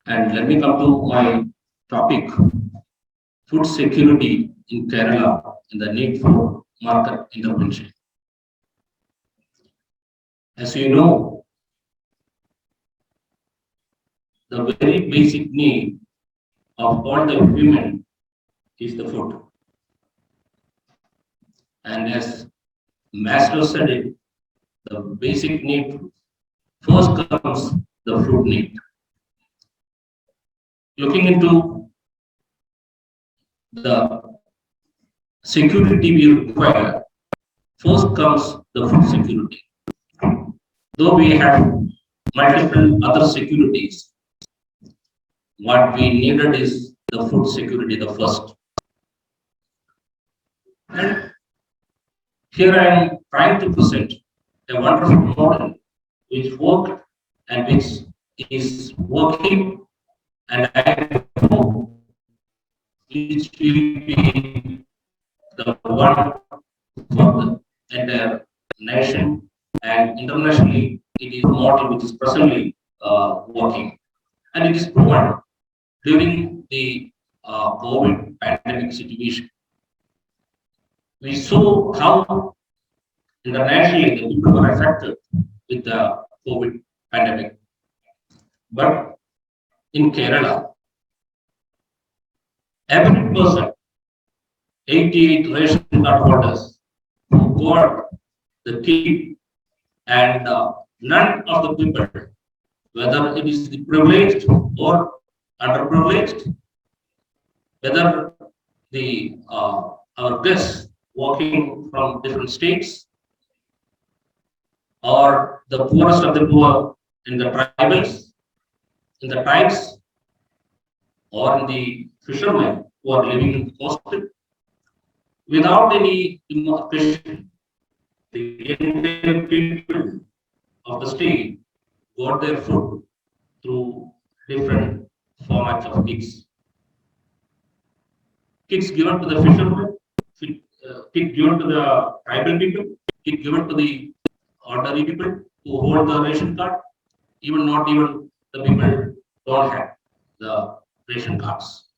And let me come to my topic, food security in Kerala and the need for market intervention. As you know, the very basic need of all the human is the food. And as Master said it, the basic need first comes the food need. Looking into the security we require, first comes the food security. Though we have multiple other securities, what we needed is the food security the first. And here I am trying to present a wonderful model which worked and which is working, and I know which will be the one for the entire nation, and internationally it is a model which is presently working, and it is proven during the COVID pandemic situation. We saw how internationally the people were affected with the COVID pandemic. But in Kerala, every person, 88 ration card holders who got the kit, and none of the people, whether it is the privileged or underprivileged, whether the our guests walking from different states, or the poorest of the poor in the tribals, in the tribes, or in the fishermen who are living in the coastal, without any demarcation, the entire people of the state got their food through different formats of kits. Kits given to the fishermen, kit given to the tribal people, kit given to the ordinary people who hold the ration card, not even the people don't have the ration cards.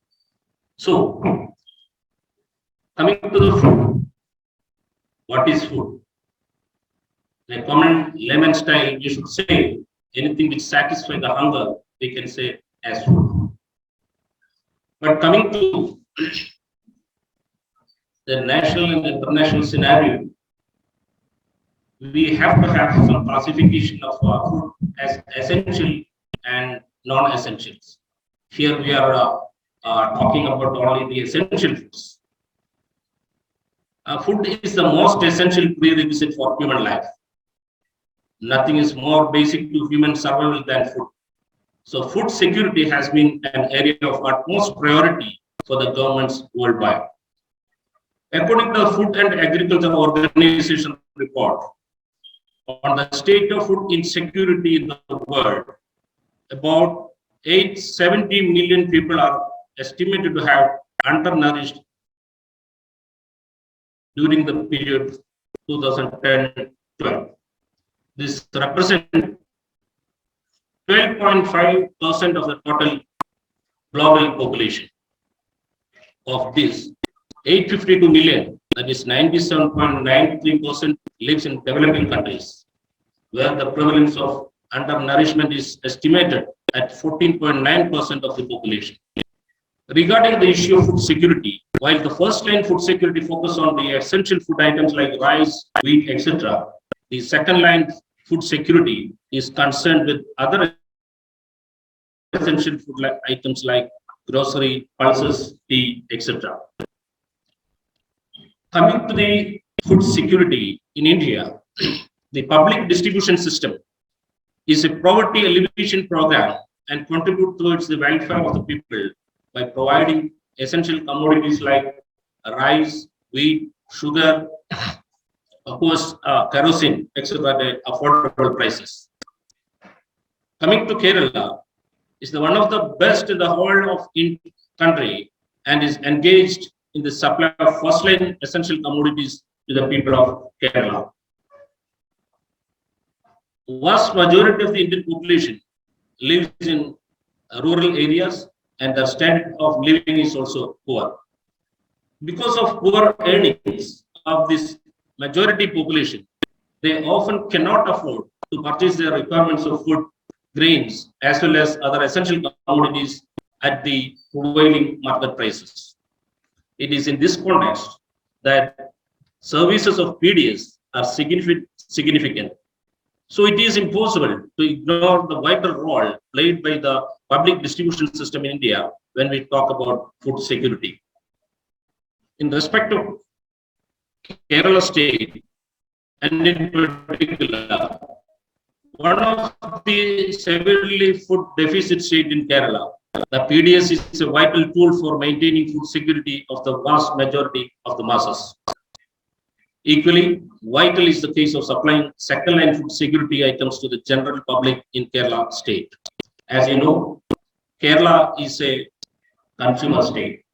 So, coming to the food, what is food? In a common layman style, we should say anything which satisfies the hunger, we can say as food. But coming to the national and international scenario, we have to have some classification of food as essential and non-essentials. Here we are talking about only the essential foods. Food is the most essential prerequisite for human life. Nothing is more basic to human survival than food. So food security has been an area of utmost priority for the governments worldwide. According to the Food and Agriculture Organization report on the state of food insecurity in the world, about 870 million people are estimated to have undernourished during the period 2010-12. This represents 12.5% of the total global population. Of this, 852 million, that is 97.93%, lives in developing countries, where the prevalence of undernourishment is estimated at 14.9% of the population. Regarding the issue of food security, while the first line food security focus on the essential food items like rice, wheat, etc., the second line food security is concerned with other essential food items like grocery, pulses, tea, etc. Coming to the food security in India, the public distribution system is a poverty alleviation program and contribute towards the welfare of the people by providing essential commodities like rice, wheat, sugar, of course, kerosene, etc. at affordable prices. Coming to Kerala, is one of the best in the whole of country and is engaged in the supply of first-line essential commodities to the people of Kerala. Vast majority of the Indian population lives in rural areas, and the standard of living is also poor. Because of poor earnings of this majority population, they often cannot afford to purchase their requirements of food, grains, as well as other essential commodities at the prevailing market prices. It is in this context that services of PDS are significant. So it is impossible to ignore the vital role played by the public distribution system in India when we talk about food security. In respect of Kerala state, and in particular, one of the severely food deficit state in Kerala, the PDS is a vital tool for maintaining food security of the vast majority of the masses. Equally, vital is the case of supplying second-line food security items to the general public in Kerala state. As you know, Kerala is a consumer state.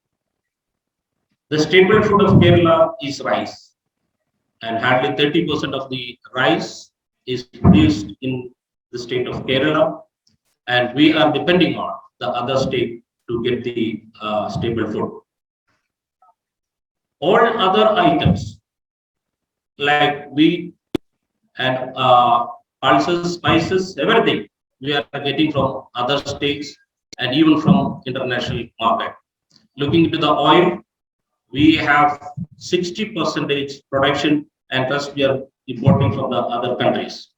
The staple food of Kerala is rice, and hardly 30% of the rice is produced in the state of Kerala, and we are depending on the other state to get the staple food. All other items like wheat and pulses, spices, everything we are getting from other states and even from international market. Looking into the oil, we have 60% production, and thus we are importing from the other countries.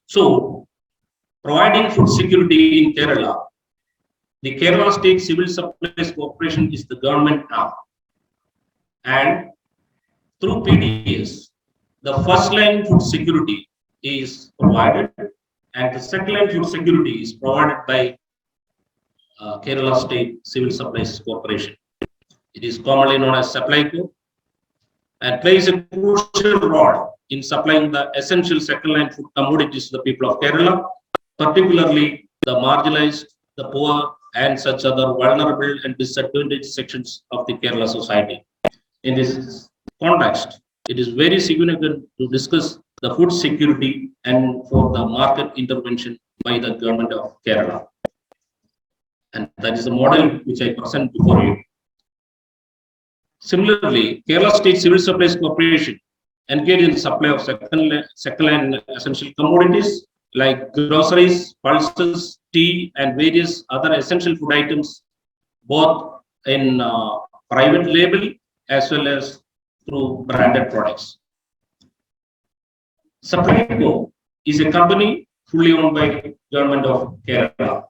So, providing food security in Kerala, the Kerala State Civil Supplies Corporation is the government arm, and through PDS, the first line food security is provided, and the second line food security is provided by Kerala State Civil Supplies Corporation. It is commonly known as Supply Co, and plays a crucial role in supplying the essential second line food commodities to the people of Kerala, particularly the marginalized, the poor, and such other vulnerable and disadvantaged sections of the Kerala society. In this context, it is very significant to discuss the food security and for the market intervention by the government of Kerala. And that is the model which I present before you. Similarly, Kerala State Civil Supplies Corporation engaged in the supply of second-line essential commodities like groceries, pulses, tea, and various other essential food items, both in private label as well as through branded products. Supply Co is a company fully owned by government of Kerala.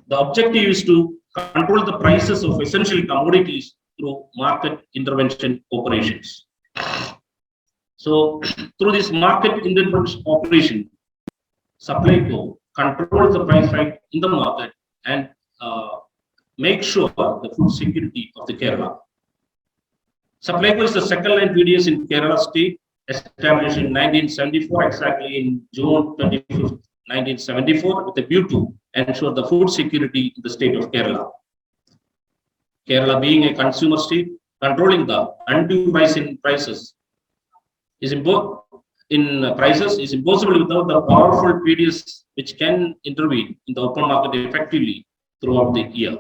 The objective is to control the prices of essential commodities through market intervention operations. So, through this market intervention operation, Supply Co controls the price hike in the market and make sure the food security of the Kerala. Supply Co is the second line PDS in Kerala state, established in 1974, exactly in June 25th, 1974, with a view to ensure the food security in the state of Kerala. Kerala being a consumer state, controlling the undue rise in prices is impossible without the powerful PDS which can intervene in the open market effectively throughout the year.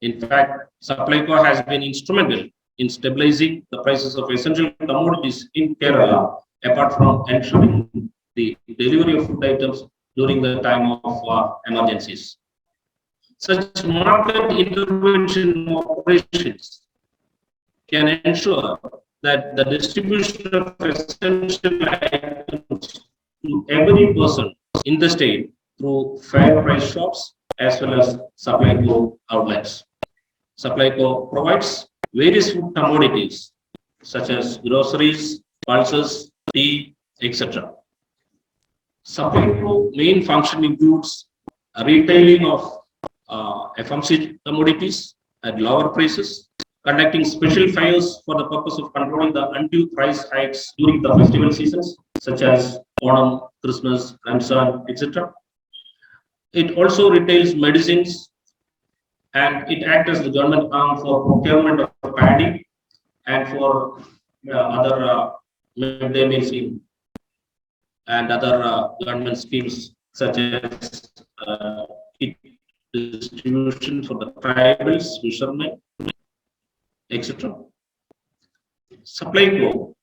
In fact, Supply Co has been instrumental in stabilizing the prices of essential commodities in Kerala, apart from ensuring the delivery of food items during the time of emergencies. Such market intervention operations can ensure that the distribution of essential items to every person in the state through fair price shops as well as Supply Co outlets. Supply Co provides various food commodities such as groceries, pulses, tea, etc. Supply Co main function includes retailing of FMC commodities at lower prices, conducting special fairs for the purpose of controlling the undue price hikes during the festival seasons, such as Onam, Christmas, Ramzan, etc. It also retails medicines, and it acts as the government arm for procurement of paddy and for other midday meal scheme and other government schemes such as kit distribution for the tribals, fishermen, etc. Supply co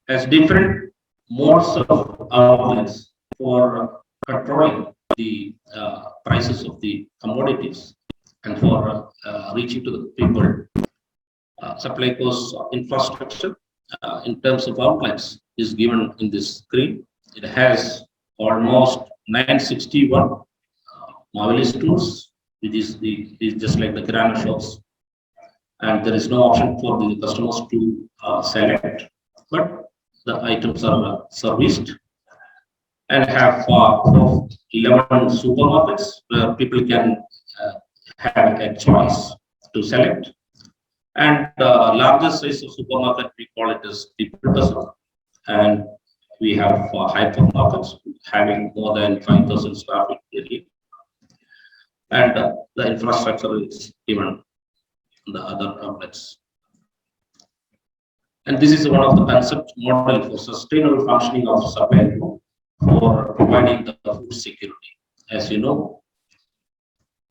has different modes of outlets for controlling the prices of the commodities and for reaching to the people. Supply co's infrastructure in terms of outlets is given in this screen. It has almost 961 marvelous stores, which is just like the kirana shops, and there is no option for the customers to select, but the items are serviced, and have 11 supermarkets where people can have a choice to select. And the largest size of supermarket, we call it as people dozen. And we have hypermarkets having more than 5,000 square feet area. And the infrastructure is given in the other outlets. And this is one of the concept model for sustainable functioning of supply chain for providing the food security. As you know,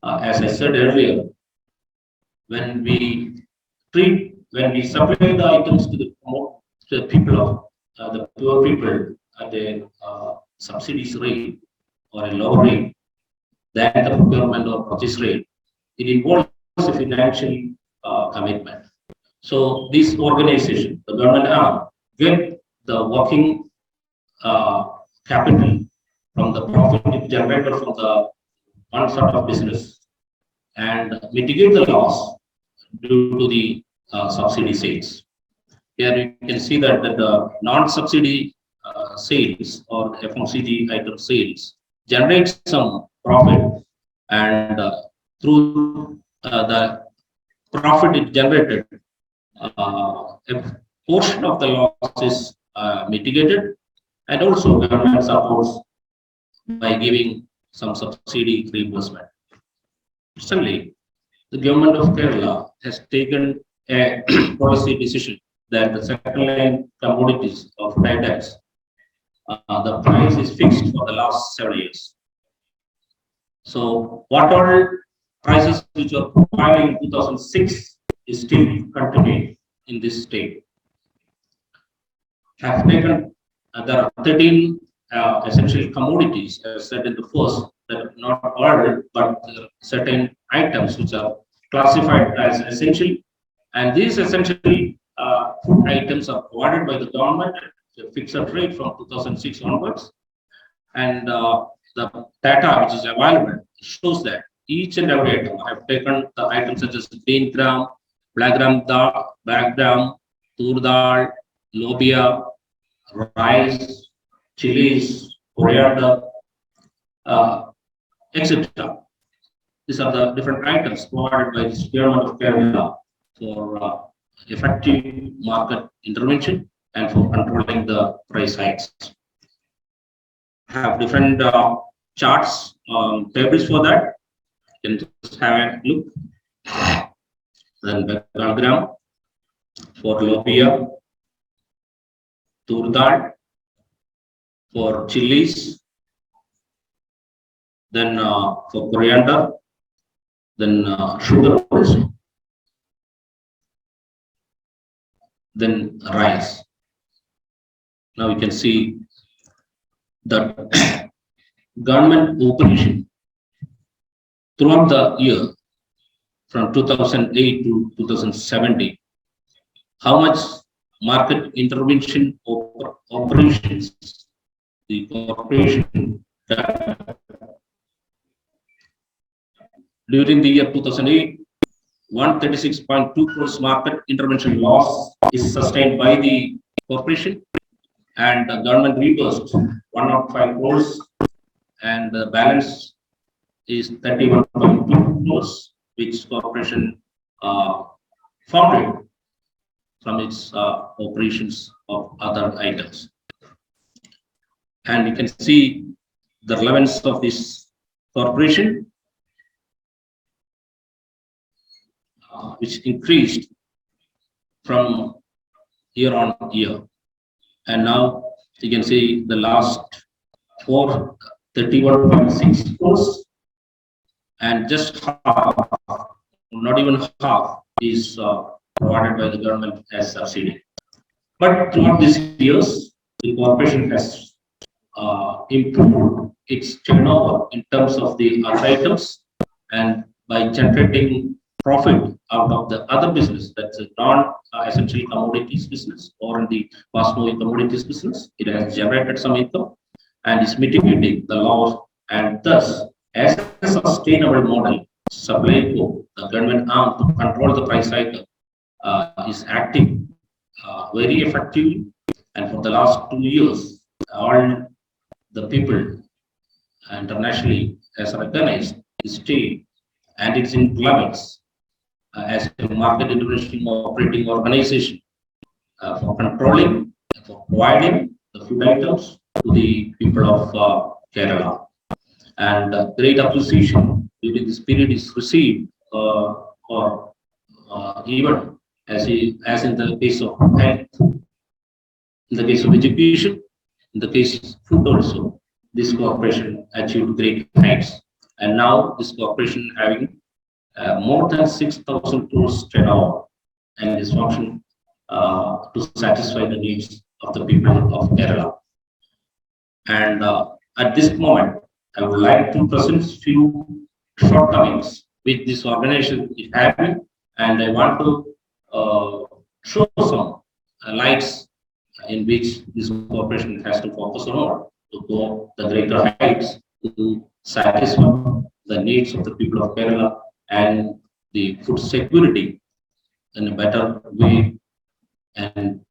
as I said earlier, when we supply the items to the people of the poor people at a subsidies rate or a lower rate than the procurement or purchase rate, it involves a financial commitment. So this organization, the government arm, get the working capital from the profit generated from the one sort of business and mitigate the loss due to the subsidy sales. Here you can see that the non-subsidy sales or FMCG item sales generate some profit, and through the profit it generated, a portion of the loss is mitigated, and also government supports by giving some subsidy reimbursement. Recently, the government of Kerala has taken a policy decision that the second line commodities of food items, the price is fixed for the last 7 years. So what all prices which were provided in 2006 is still continuing in this state. Have taken there are 13 essential commodities, as said in the first, that not all, but certain items which are classified as essential, and these essential food items are provided by the government at a fixed rate from 2006 onwards, and the data which is available shows that each and every item. I have taken the items such as green gram, black gram dal, tur dal, lobia, rice, chilies, coriander, etc. These are the different items provided by the government of Kerala for effective market intervention and for controlling the price hikes. Have different charts, tables for that. You can just have a look. Then Bengal gram for lobia, tur dal for chilies, then for coriander, then sugar also, then rice. Now you can see that government operation throughout the year from 2008 to 2017, how much market intervention operations the corporation during the year 2008, 136.2 crores market intervention loss is sustained by the corporation, and the government reimbursed 105 crores, and the balance is 31.2 crores, which corporation funded from its operations of other items. And you can see the relevance of this corporation, which increased from year on year. And now you can see the last 31.6 crores, and just half, not even half, is provided by the government as subsidy. But throughout these years, the corporation has improved its turnover in terms of the other items, and by generating profit out of the other business, that's a non-essential commodities business or in the fast-moving commodities business, it has generated some income and is mitigating the loss, and thus, as a sustainable model, supply the government arm to control the price cycle, is acting very effectively. And for the last 2 years, all the people internationally has recognized the state and its employments as a market international operating organization for controlling and for providing the food items to the people of Kerala. And great appreciation during this period is received for even as in the case of health, in the case of education, in the case of food also, this corporation achieved great heights. And now this corporation having more than 6,000 crores turnover and is function to satisfy the needs of the people of Kerala. And at this moment, I would like to present few shortcomings which this organization is having, and I want to show some lights in which this corporation has to focus on to go the greater heights to satisfy the needs of the people of Kerala and the food security in a better way and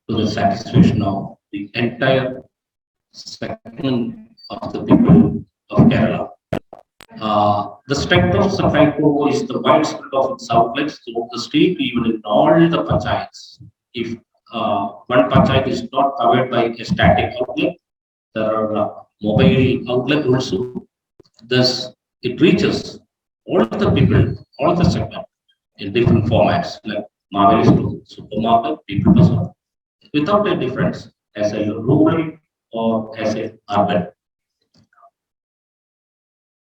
to the satisfaction of the entire segment of the people of Kerala. The strength of Safaiko is the widespread of its outlets throughout the state, even in all the panchayats. If one panchayat is not covered by a static outlet, there are mobile outlet also. Thus, it reaches all the people, all the segment in different formats like market store, supermarket, people bazaar, without a difference as a rural or as a urban.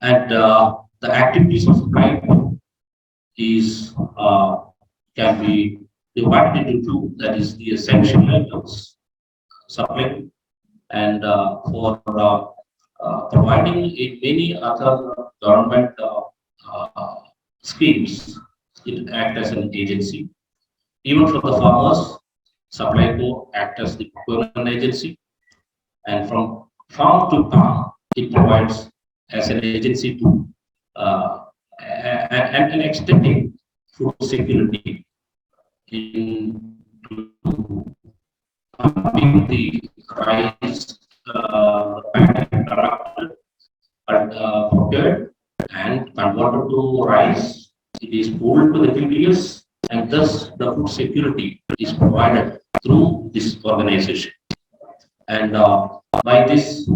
And the activities of pride is can be divided into two. That is the essential items supply, and for providing many other government schemes, it acts as an agency. Even for the farmers, Supplyco act as the procurement agency, and from farm to farm, it provides as an agency to and extending food security in pumping the rice product procured and converted to rice. It is pulled to the TDS, and thus the food security is provided through this organization. And by this,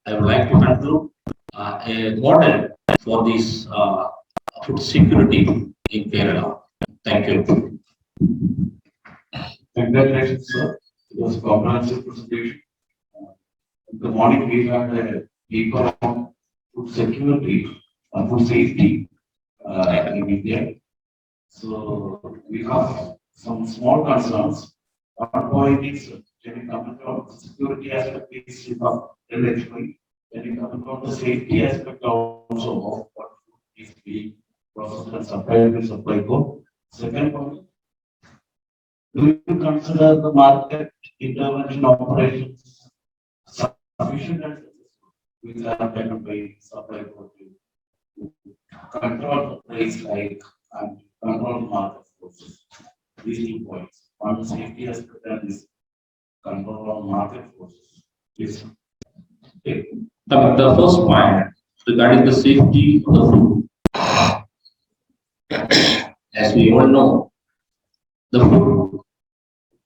I would like to conclude a model for this food security in Kerala. Thank you. Congratulations, sir. It was a comprehensive presentation. In the morning, we had a paper on food security and food safety in India. So we have some small concerns. One point is when you come to security aspect is electrically. When you come to the safety aspect also of what is being processed and supplied to Supplyco. Second point, do you consider the market intervention operations sufficient and which are taken by Supplyco to control the price like and control market forces? These 2 points. One safety aspect and this control of market forces. Yes. Okay. The first point regarding the safety of the food. As we all know, the food,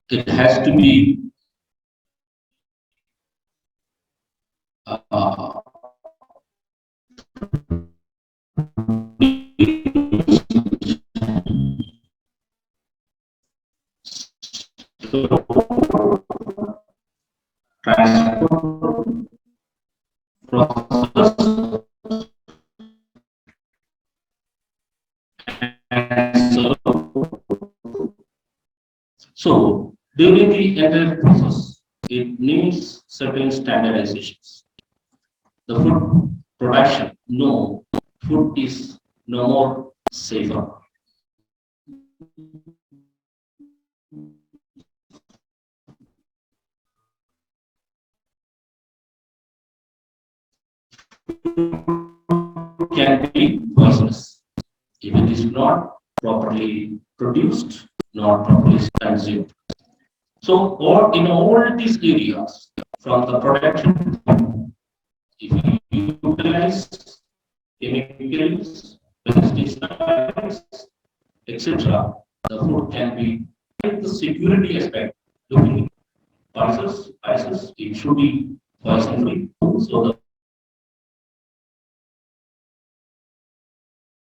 it has to be transport process So during the entire process, it needs certain standardizations. The food production, no, food is no more safer. Can be poisonous if it is not properly produced, not properly consumed. So, in all these areas, from the production, if you utilize chemicals, pesticides, etc., the food can be the security aspect. Looking spices, it should be poison free. So